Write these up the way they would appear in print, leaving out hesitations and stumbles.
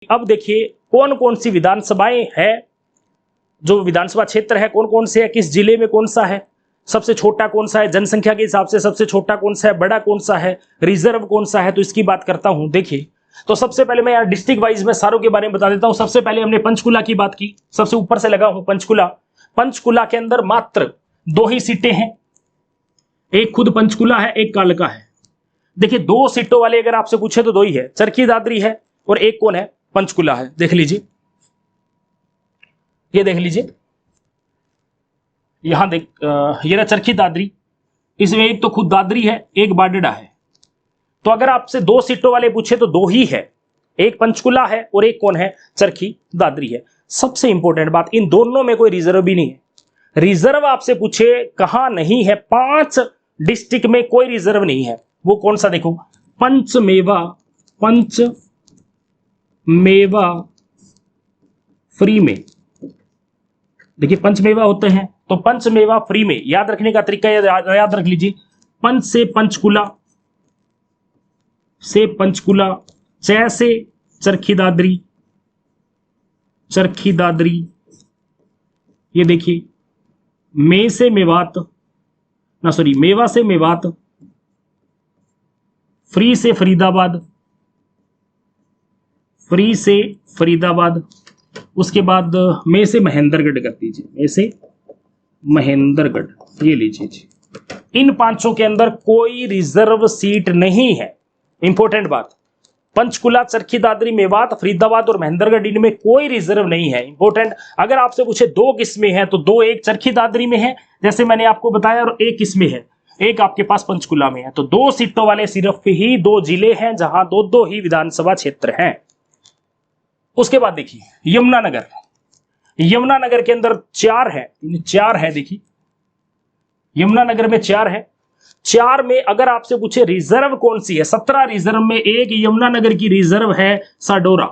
अब देखिए कौन कौन सी विधानसभाएं है, जो विधानसभा क्षेत्र है कौन कौन से है, किस जिले में कौन सा है, सबसे छोटा कौन सा है, जनसंख्या के हिसाब से सबसे छोटा कौन सा है, बड़ा कौन सा है, रिजर्व कौन सा है, तो इसकी बात करता हूं। देखिए तो सबसे पहले मैं यार डिस्ट्रिक्ट वाइज में सारों के बारे में बता देता हूं। सबसे पहले हमने पंचकुला की बात की, सबसे ऊपर से लगा हूं पंचकुला। पंचकुला के अंदर मात्र 2 ही सीटें हैं, एक खुद पंचकुला है, एक कालका है। देखिए 2 सीटों वाले अगर आपसे पूछे तो 2 ही है, चरखी दादरी है और एक कौन है, पंचकुला है। देख लीजिए, ये देख लीजिए, यहां देख ये ना चरखी दादरी, इसमें एक तो खुद दादरी है, एक बाडड़ा है। तो अगर आपसे 2 सीटों वाले पूछे तो 2 ही है, एक पंचकुला है और एक कौन है, चरखी दादरी है। सबसे इंपॉर्टेंट बात, इन दोनों में कोई रिजर्व भी नहीं है। रिजर्व आपसे पूछे कहां नहीं है, 5 डिस्ट्रिक्ट में कोई रिजर्व नहीं है। वो कौन सा, देखो पंचमेवा, पंचमेवा फ्री में। देखिए पंचमेवा होते हैं तो पंचमेवा फ्री में याद रखने का तरीका याद रख लीजिए, पंच से पंचकुला, से पंचकुला, च से चरखी दादरी, चरखी दादरी, ये देखिए मे से मेवात, ना सॉरी मेवा से मेवात, फ्री से फरीदाबाद, फ्री से फरीदाबाद, उसके बाद मे से महेंद्रगढ़ कर दीजिए, मे से महेंद्रगढ़, ये लीजिए जी। इन 5 के अंदर कोई रिजर्व सीट नहीं है। इंपॉर्टेंट बात, पंचकुला, चरखी दादरी, मेवात, फरीदाबाद और महेंद्रगढ़, इनमें कोई रिजर्व नहीं है। इंपॉर्टेंट, अगर आपसे पूछे 2 किसमें है तो 2 एक चरखी दादरी में है जैसे मैंने आपको बताया, और एक किसमें है, एक आपके पास पंचकुला में है। तो 2 सीटों वाले सिर्फ ही 2 जिले हैं जहां 2-2 ही विधानसभा क्षेत्र हैं। उसके बाद देखिए यमुनानगर, यमुनानगर के अंदर 4 है, देखिए यमुनानगर में 4 है। 4 में अगर आपसे पूछे रिजर्व कौन सी है, 17 रिजर्व में एक यमुनानगर की रिजर्व है साडोरा।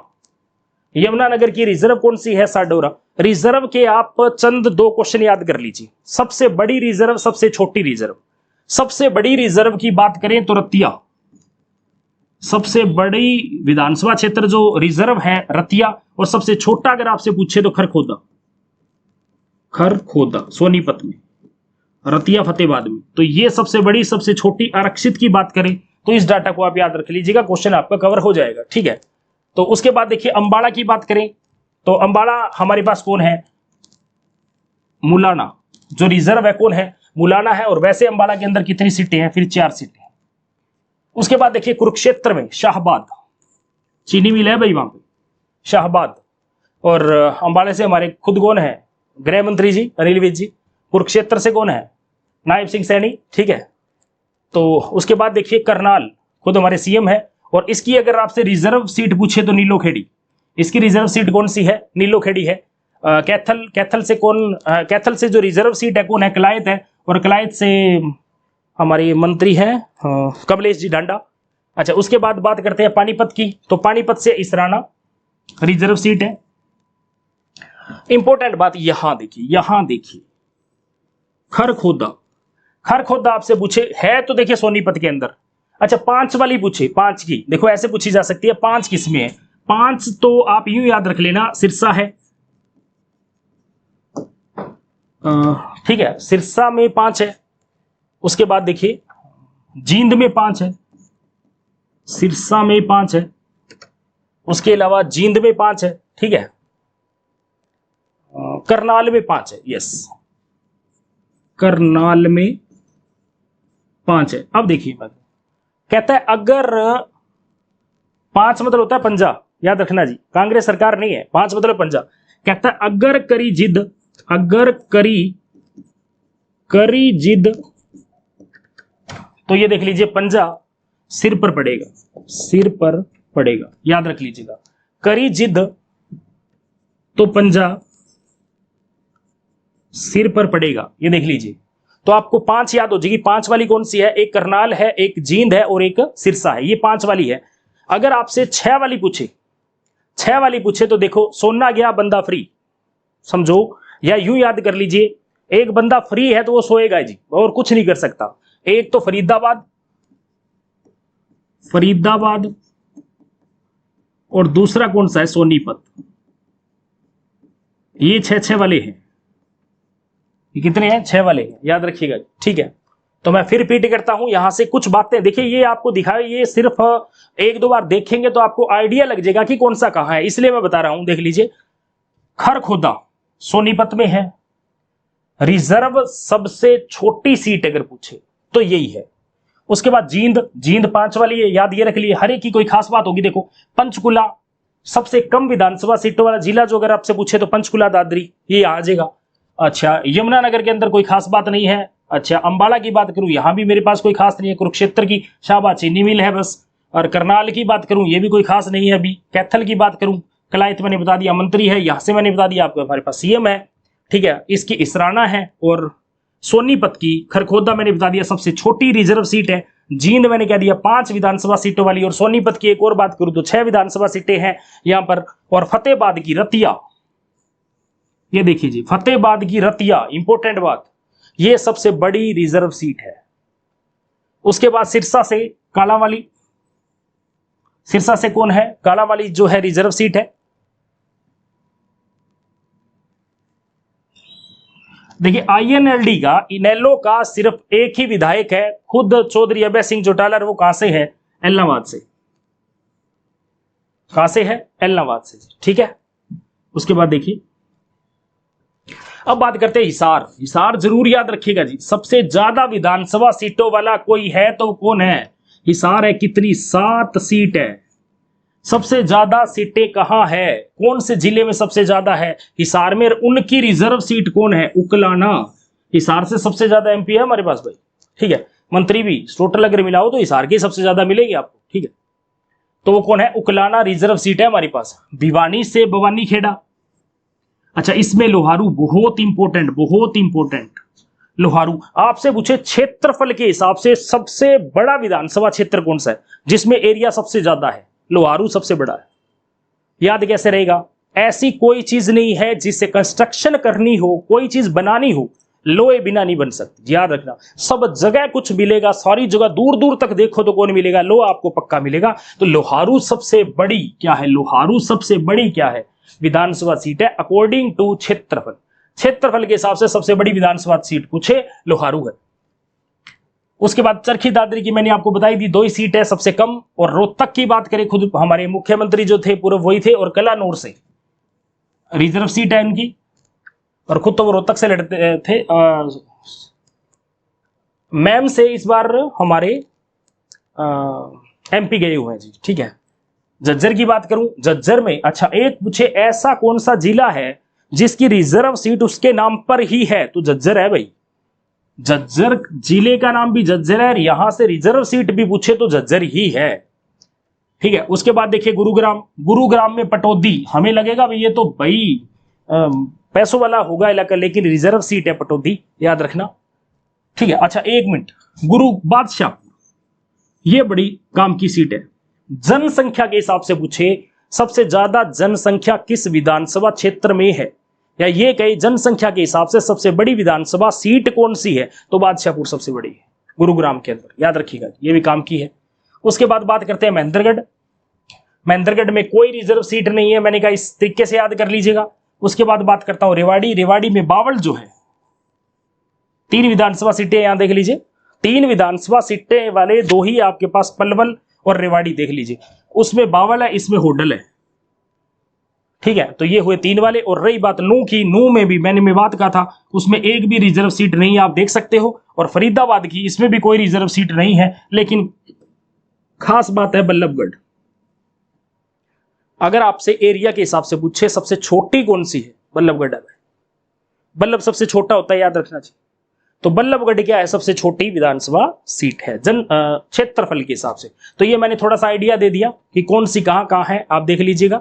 यमुनानगर की रिजर्व कौन सी है, साडोरा। रिजर्व के आप चंद 2 क्वेश्चन याद कर लीजिए, सबसे बड़ी रिजर्व, सबसे छोटी रिजर्व। सबसे बड़ी रिजर्व की बात करें तो रतिया, सबसे बड़ी विधानसभा क्षेत्र जो रिजर्व है रतिया, और सबसे छोटा अगर आपसे पूछे तो खरखोदा, खरखोदा सोनीपत में, रतिया फतेहाबाद में। तो ये सबसे बड़ी, सबसे छोटी। आरक्षित की बात करें तो इस डाटा को आप याद रख लीजिएगा, क्वेश्चन आपका कवर हो जाएगा, ठीक है। तो उसके बाद देखिए अंबाला की बात करें तो अंबाला हमारे पास कौन है, मुलाना, जो रिजर्व है कौन है, मुलाना है। और वैसे अंबाला के अंदर कितनी सीटें हैं, फिर 4 सीटें। उसके बाद देखिए कुरुक्षेत्र में शाहबाद, चीनी मिल है भाई वहां पे, शाहबाद। और अंबाला से हमारे खुद कौन है, गृह मंत्री जी अनिल विज जी। कुरुक्षेत्र से कौन है, नायब सिंह सैनी, ठीक है। तो उसके बाद देखिए करनाल, खुद हमारे सीएम है। और इसकी अगर आपसे रिजर्व सीट पूछे तो नीलोखेड़ी, इसकी रिजर्व सीट कौन सी है, नीलोखेड़ी है। कैथल, कैथल से कौन, कैथल से जो रिजर्व सीट है कौन है, कलायत है। और कलायत से हमारे मंत्री हैं कमलेश जी ढांडा। अच्छा उसके बाद बात करते हैं पानीपत की, तो पानीपत से इसराना रिजर्व सीट है। इंपॉर्टेंट बात यहां देखिए खरखोदा, खरखोदा आपसे पूछे है तो देखिए सोनीपत के अंदर। अच्छा 5 वाली पूछे, 5 की देखो ऐसे पूछी जा सकती है, 5 किसमें है। 5 तो आप यूं याद रख लेना, सिरसा है, ठीक है, सिरसा में 5 है। उसके बाद देखिए जींद में 5 है, सिरसा में 5 है, उसके अलावा जींद में 5 है, ठीक है। करनाल में 5 है, यस, करनाल में 5 है। अब देखिए कहता है अगर 5 मतलब होता है पंजा, याद रखना जी, कांग्रेस सरकार नहीं है, 5 मतलब पंजा। कहता है अगर करी जिद, अगर करी जिद, तो ये देख लीजिए पंजा सिर पर पड़ेगा, सिर पर पड़ेगा, याद रख लीजिएगा। करी जिद तो पंजा सिर पर पड़ेगा, ये देख लीजिए। तो आपको 5 याद हो जाएगी। 5 वाली कौन सी है, एक करनाल है, एक जींद है और एक सिरसा है, ये 5 वाली है। अगर आपसे 6 वाली पूछे, 6 वाली पूछे तो देखो सोना गया बंदा फ्री, समझो, या यूं याद कर लीजिए, एक बंदा फ्री है तो वो सोएगा जी और कुछ नहीं कर सकता। एक तो फरीदाबाद, फरीदाबाद और दूसरा कौन सा है, सोनीपत। ये 6-6 वाले हैं। ये कितने हैं, 6 वाले हैं, याद रखिएगा, ठीक है। तो मैं फिर रिपीट करता हूं, यहां से कुछ बातें देखिए, ये आपको दिखाए, ये सिर्फ 1-2 बार देखेंगे तो आपको आइडिया लग जाएगा कि कौन सा कहां है, इसलिए मैं बता रहा हूं। देख लीजिए, खरखोदा सोनीपत में है। रिजर्व सबसे छोटी सीट अगर पूछे तो यही है। उसके बाद जींद 5 वाली है, याद ये रख लिए। हर एक की कोई खास बात होगी। देखो, पंचकुला सबसे कम विधानसभा सीटों वाला जिला जो अगर आपसे पूछे तो पंचकुला दादरी, ये आ जाएगा। अच्छा, यमुनानगर के अंदर कोई खास बात नहीं है। अच्छा, अंबाला की बात करूं, यहां भी मेरे पास कोई खास नहीं है। कुरुक्षेत्र की शाहबाद चीनी मिल है बस। और करनाल की बात करूं, ये भी कोई खास नहीं है अभी। कैथल की बात करूं, कलायत मैंने बता दिया मंत्री है, यहां से मैंने बता दिया आपको हमारे पास सीएम है, ठीक है। इसकी इसराना है। और सोनीपत की खरखोदा मैंने बता दिया सबसे छोटी रिजर्व सीट है। जींद मैंने कह दिया 5 विधानसभा सीटों वाली। और सोनीपत की एक और बात करूं तो 6 विधानसभा सीटें हैं यहां पर। और फतेहाबाद की रतिया, ये देखिए जी, फतेहाबाद की रतिया, इंपॉर्टेंट बात, ये सबसे बड़ी रिजर्व सीट है। उसके बाद सिरसा से कालांवाली, सिरसा से कौन है, कालांवाली जो है रिजर्व सीट है। देखिए, आईएनएलडी का, इनेलो का सिर्फ एक ही विधायक है, खुद चौधरी अभय सिंह चौटाला, वो कहां से है, एलनाबाद से। कहां से है, एलनाबाद से, ठीक है। उसके बाद देखिए, अब बात करते हैं हिसार। हिसार जरूर याद रखिएगा जी, सबसे ज्यादा विधानसभा सीटों वाला कोई है तो कौन है, हिसार है। कितनी, 7 सीट है। सबसे ज्यादा सीटें कहां है, कौन से जिले में सबसे ज्यादा है, हिसार में। उनकी रिजर्व सीट कौन है, उकलाना। हिसार से सबसे ज्यादा एमपी है हमारे पास भाई, ठीक है। मंत्री भी टोटल अगर मिलाओ तो हिसार की सबसे ज्यादा मिलेगी आपको, ठीक है। तो वो कौन है, उकलाना रिजर्व सीट है हमारे पास। भिवानी से भवानी खेड़ा। अच्छा, इसमें लोहारू बहुत इंपॉर्टेंट, बहुत इंपॉर्टेंट। लोहारू आपसे पूछे क्षेत्रफल के हिसाब से सबसे बड़ा विधानसभा क्षेत्र कौन सा है, जिसमें एरिया सबसे ज्यादा है, लोहारू सबसे बड़ा है। याद कैसे रहेगा, ऐसी कोई चीज नहीं है जिससे कंस्ट्रक्शन करनी हो, कोई चीज बनानी हो, लोहे बिना नहीं बन सकती। याद रखना, सब जगह कुछ मिलेगा, सारी जगह दूर दूर तक देखो तो कौन मिलेगा, लोहा आपको पक्का मिलेगा। तो लोहारू सबसे बड़ी क्या है, लोहारू सबसे बड़ी क्या है, विधानसभा सीट है अकॉर्डिंग टू क्षेत्रफल। क्षेत्रफल के हिसाब से सबसे बड़ी विधानसभा सीट पूछे, लोहारू है। उसके बाद चरखी दादरी की मैंने आपको बताई दी, 2 ही सीट है सबसे कम। और रोहतक की बात करें, खुद हमारे मुख्यमंत्री जो थे पूर्व वही थे, और कलानौर से रिजर्व सीट है उनकी, और खुद तो वो रोहतक से लड़ते थे। मैम से इस बार हमारे एमपी गए हुए हैं जी, ठीक है। झज्जर की बात करूं, झज्जर में, अच्छा एक पूछे ऐसा कौन सा जिला है जिसकी रिजर्व सीट उसके नाम पर ही है, तो झज्जर है भाई। झज्जर जिले का नाम भी झज्जर है, यहां से रिजर्व सीट भी पूछे तो झज्जर ही है, ठीक है। उसके बाद देखिए गुरुग्राम, गुरुग्राम में पटौदी, हमें लगेगा भाई ये तो भाई पैसों वाला होगा इलाका, लेकिन रिजर्व सीट है पटौदी, याद रखना, ठीक है। अच्छा 1 मिनट, गुरु बादशाह, ये बड़ी काम की सीट है। जनसंख्या के हिसाब से पूछे सबसे ज्यादा जनसंख्या किस विधानसभा क्षेत्र में है, या ये कहे जनसंख्या के हिसाब से सबसे बड़ी विधानसभा सीट कौन सी है, तो बादशाहपुर सबसे बड़ी है गुरुग्राम के अंदर, याद रखिएगा, ये भी काम की है। उसके बाद बात करते हैं महेंद्रगढ़। महेंद्रगढ़ में कोई रिजर्व सीट नहीं है, मैंने कहा इस तरीके से याद कर लीजिएगा। उसके बाद बात करता हूं रेवाड़ी। रेवाड़ी में बावल जो है, 3 विधानसभा सीटें, यहां देख लीजिए, 3 विधानसभा सीटें वाले 2 ही आपके पास, पलवल और रेवाड़ी, देख लीजिए। उसमें बावल है, इसमें होडल है, ठीक है। तो ये हुए 3 वाले। और रही बात नू की, नू में भी मैंने बात कहा था, उसमें एक भी रिजर्व सीट नहीं है, आप देख सकते हो। और फरीदाबाद की, इसमें भी कोई रिजर्व सीट नहीं है, लेकिन खास बात है बल्लभगढ़। अगर आपसे एरिया के हिसाब से पूछे सबसे छोटी कौन सी है, बल्लभगढ़ है। बल्लभ सबसे छोटा होता है, याद रखना चाहिए। तो बल्लभगढ़ क्या है, सबसे छोटी विधानसभा सीट है जन क्षेत्रफल के हिसाब से। तो ये मैंने थोड़ा सा आइडिया दे दिया कि कौन सी कहां है, आप देख लीजिएगा।